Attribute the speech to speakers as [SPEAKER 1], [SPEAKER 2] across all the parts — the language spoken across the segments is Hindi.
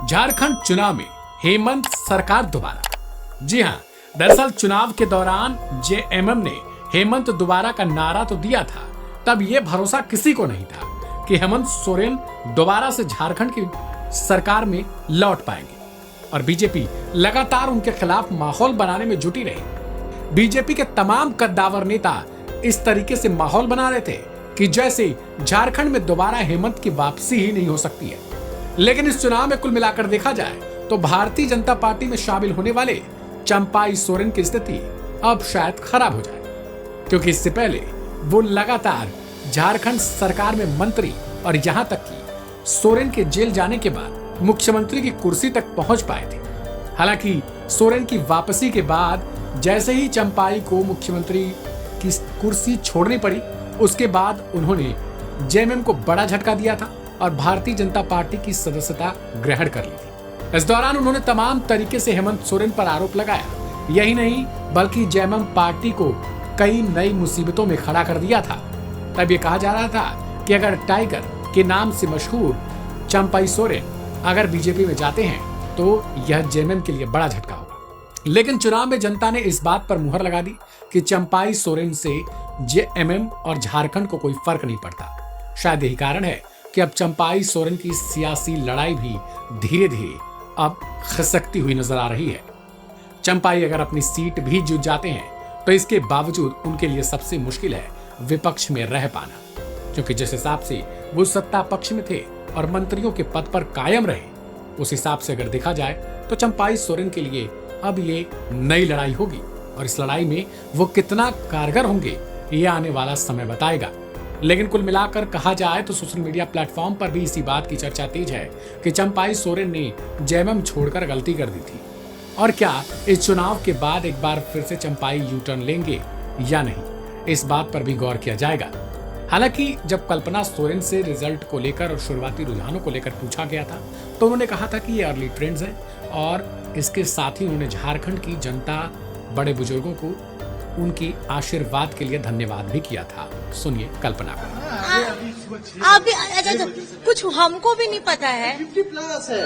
[SPEAKER 1] झारखंड चुनाव में हेमंत सरकार दोबारा। जी हां, दरअसल चुनाव के दौरान जेएमएम ने हेमंत दोबारा का नारा तो दिया था, तब यह भरोसा किसी को नहीं था कि हेमंत सोरेन दोबारा से झारखंड की सरकार में लौट पाएंगे। और बीजेपी लगातार उनके खिलाफ माहौल बनाने में जुटी रही। बीजेपी के तमाम कद्दावर नेता इस तरीके से माहौल बना रहे थे कि जैसे झारखंड में दोबारा हेमंत की वापसी ही नहीं हो सकती है। लेकिन इस चुनाव में कुल मिलाकर देखा जाए तो भारतीय जनता पार्टी में शामिल होने वाले चंपाई सोरेन की स्थिति अब शायद खराब हो जाए, क्योंकि इससे पहले वो लगातार झारखंड सरकार में मंत्री और यहां तक कि सोरेन के जेल जाने के बाद मुख्यमंत्री की कुर्सी तक पहुंच पाए थे। हालांकि सोरेन की वापसी के बाद जैसे ही चंपाई को मुख्यमंत्री की कुर्सी छोड़नी पड़ी, उसके बाद उन्होंने जेएमएम को बड़ा झटका दिया था और भारतीय जनता पार्टी की सदस्यता ग्रहण कर ली थी। इस दौरान उन्होंने तमाम तरीके से हेमंत सोरेन पर आरोप लगाया। यही नहीं बल्कि जेएमएम पार्टी को कई नई मुसीबतों में खड़ा कर दिया था। तब ये कहा जा रहा था कि अगर टाइगर के नाम से मशहूर चंपाई सोरेन अगर बीजेपी में जाते हैं तो यह जेएमएम के लिए बड़ा झटका होगा। लेकिन चुनाव में जनता ने इस बात पर मुहर लगा दी कि चंपाई सोरेन से जेएमएम और झारखंड को कोई फर्क नहीं पड़ता। शायद यही कारण है कि अब चंपाई सोरेन की सियासी लड़ाई भी धीरे धीरे अब खिसकती हुई नजर आ रही है। चंपाई अगर अपनी सीट भी जीत जाते हैं तो इसके बावजूद उनके लिए सबसे मुश्किल है विपक्ष में रह पाना, क्योंकि जिस हिसाब से वो सत्ता पक्ष में थे और मंत्रियों के पद पर कायम रहे, उस हिसाब से अगर देखा जाए तो चंपाई सोरेन के लिए अब ये नई लड़ाई होगी और इस लड़ाई में वो कितना कारगर होंगे ये आने वाला समय बताएगा। लेकिन कुल मिलाकर कहा जाए तो सोशल मीडिया प्लेटफॉर्म पर भी इसी बात की चर्चा तेज है कि चंपाई सोरेन ने जेएमएम छोड़कर गलती कर दी थी, और क्या इस चुनाव के बाद एक बार फिर से चंपाई यू टर्न लेंगे या नहीं, इस बात पर भी गौर किया जाएगा। हालांकि जब कल्पना सोरेन से रिजल्ट को लेकर और शुरुआती रुझानों को लेकर पूछा गया था तो उन्होंने कहा था कि ये अर्ली ट्रेंड्स हैं, और इसके साथ ही उन्होंने झारखंड की जनता, बड़े बुजुर्गों को उनकी आशीर्वाद के लिए धन्यवाद भी किया था। सुनिए कल्पना को।
[SPEAKER 2] अभी अच्छा कुछ हमको भी नहीं पता है।
[SPEAKER 3] 50 प्लस है,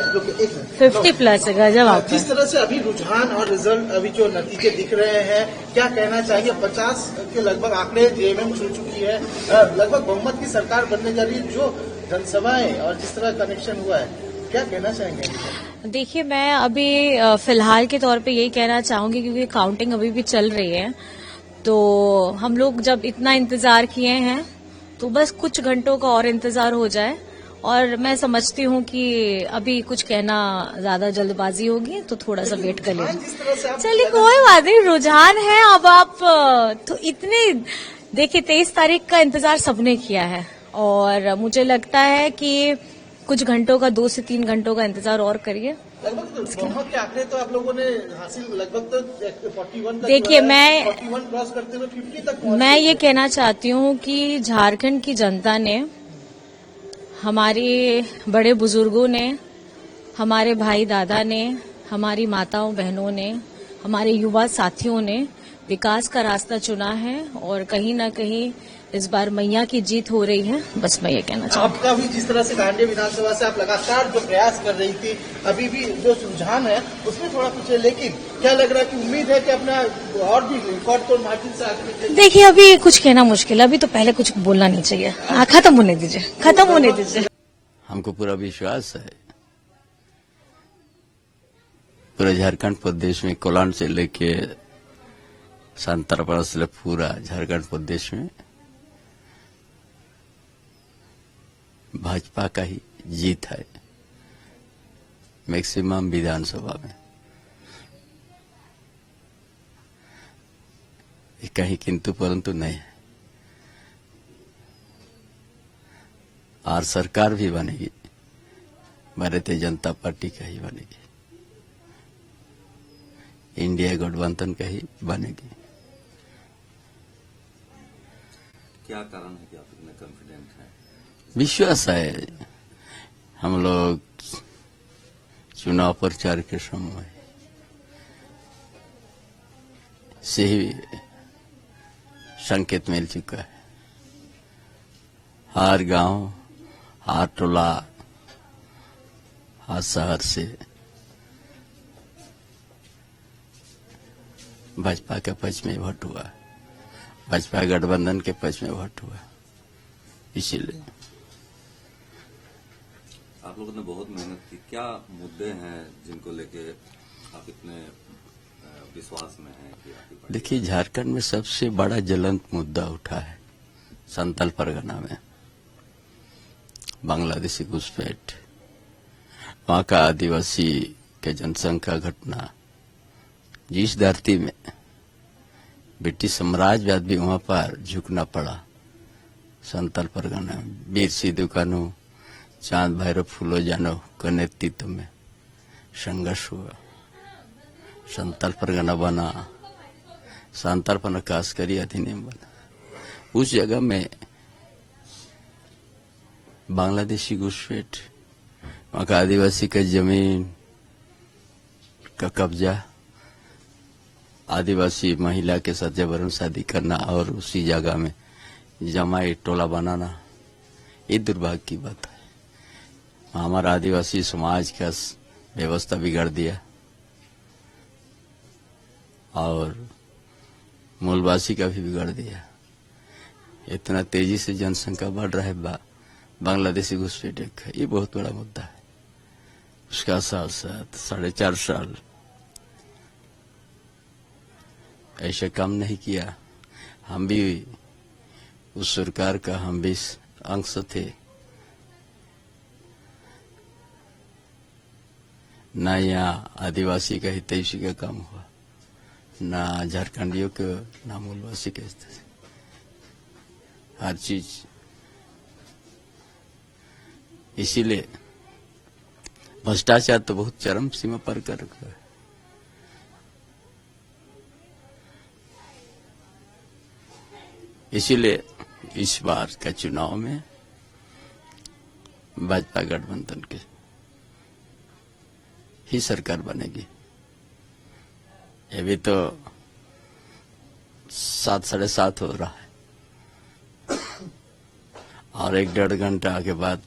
[SPEAKER 2] 50 प्लस है, गजब आपका।
[SPEAKER 3] किस तरह से अभी रुझान और रिजल्ट, अभी जो नतीजे दिख रहे हैं, क्या कहना चाहिए? 50 के लगभग आंकड़े जेएमएम छू चुकी है, लगभग बहुमत की सरकार बनने जा रही है। जो जनसभाएं और जिस तरह कनेक्शन हुआ है, क्या कहना चाहेंगे?
[SPEAKER 2] देखिए, मैं अभी फिलहाल के तौर पे यही कहना चाहूंगी, क्योंकि काउंटिंग अभी भी चल रही है, तो हम लोग जब इतना इंतजार किए हैं तो बस कुछ घंटों का और इंतजार हो जाए। और मैं समझती हूँ कि अभी कुछ कहना ज्यादा जल्दबाजी होगी, तो थोड़ा सा वेट कर लीजिए। चलिए कोई बात नहीं, रुझान है। अब आप तो इतने देखिए 23 तारीख का इंतजार सबने किया है, और मुझे लगता है कि कुछ घंटों का, 2 से 3 घंटों का इंतजार और करिए।
[SPEAKER 3] बहुमत के आंकड़े तो आप लोगों ने हासिल लगभग तो 41 तक।
[SPEAKER 2] देखिए,
[SPEAKER 3] 41 क्रॉस करते हुए 50 तक।
[SPEAKER 2] मैं ये कहना चाहती हूँ कि झारखंड की जनता ने, हमारे बड़े बुजुर्गों ने, हमारे भाई दादा ने, हमारी माताओं बहनों ने, हमारे युवा साथियों ने विकास का रास्ता चुना है, और कहीं ना कहीं इस बार मैया की जीत हो रही है। बस मैं ये कहना चाहूँगी।
[SPEAKER 3] आपका भी जिस तरह से कांडी विधानसभा से आप लगातार जो प्रयास कर रही थी, अभी भी जो रुझान है उसमें थोड़ा कुछ है, लेकिन क्या लग रहा है कि उम्मीद है कि अपना और भी रिकॉर्ड तो मार्जिन से आगे?
[SPEAKER 2] देखिए, अभी कुछ कहना मुश्किल है, अभी तो पहले कुछ बोलना नहीं चाहिए। खत्म होने दीजिए, खत्म होने दीजिए।
[SPEAKER 4] हमको पूरा विश्वास है, पूरे झारखंड प्रदेश में, कोलान से लेके संतरपड़ा से पूरा झारखंड प्रदेश में भाजपा का ही जीत है, मैक्सिमम विधानसभा में। कहीं किंतु परंतु नहीं है, और सरकार भी बनेगी, भारतीय जनता पार्टी का ही बनेगी, इंडिया गठबंधन का ही बनेगी।
[SPEAKER 5] क्या कारण है कि आप इतने कॉन्फिडेंट हैं?
[SPEAKER 4] विश्वास है। हम लोग चुनाव प्रचार के समय से ही संकेत मिल चुका है। हर गांव, हर टोला, आज शहर से भाजपा के पक्ष में वोट हुआ, भाजपा गठबंधन के पक्ष में वोट हुआ। इसीलिए
[SPEAKER 5] आप लोगों ने बहुत मेहनत की, क्या मुद्दे हैं जिनको लेके आप इतने विश्वास में हैं कि आपकी पार्टी?
[SPEAKER 4] देखिए, झारखंड में सबसे बड़ा ज्वलंत मुद्दा उठा है संथाल परगना में बांग्लादेशी घुसपैठ, वहां का आदिवासी के जनसंख्या घटना। जिस धरती में ब्रिटिश साम्राज्यवाद भी वहां पर झुकना पड़ा, संथाल परगना में वीर सिद्धू कान्हू, चांद भैरव फूलो जानो के नेतृत्व में संघर्ष हुआ, संथाल परगना बना, संथाल पर खासकरी अधिनियम बना। उस जगह में बांग्लादेशी घुसपैठ, वहां का आदिवासी का जमीन का कब्जा, आदिवासी महिला के साथ जबरन शादी करना और उसी जगह में जमाई टोला बनाना, ये दुर्भाग्य की बात है। हमारा आदिवासी समाज का व्यवस्था बिगाड़ दिया और मूलवासी का भी बिगाड़ दिया। इतना तेजी से जनसंख्या बढ़ रहा है, बांग्लादेशी घुसपैठ है, ये बहुत बड़ा मुद्दा है। उसका साथ साथ 4.5 साल ऐसे काम नहीं किया। हम भी उस सरकार का हम भी अंश थे। न यहाँ आदिवासी का हितैषी का काम हुआ, न झारखंडियों के, न मूलवासी के, हर चीज। इसीलिए भ्रष्टाचार तो बहुत चरम सीमा पर कर रखा है। इसीलिए इस बार का चुनाव में भाजपा गठबंधन की ही सरकार बनेगी। अभी तो 7, 7:30 हो रहा है और 1-1.5 घंटा के बाद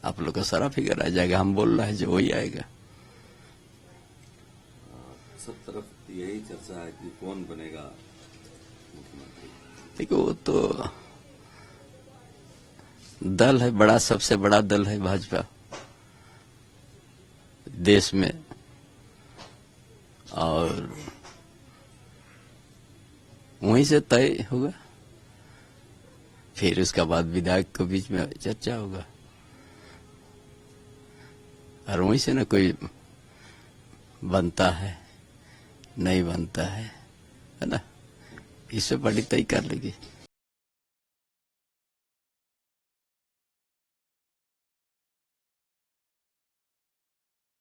[SPEAKER 4] आप लोग का सारा फिगर आ जाएगा। हम बोल रहे हैं जो वही आएगा।
[SPEAKER 5] सब तरफ यही चर्चा है कि कौन बनेगा मुख्यमंत्री।
[SPEAKER 4] देखो, वो तो दल है बड़ा, सबसे बड़ा दल है भाजपा देश में, और वहीं से तय होगा। फिर उसके बाद विधायक के बीच में चर्चा होगा और वहीं से ना कोई बनता है नहीं बनता है ना, इससे बड़ी तय कर लेगी।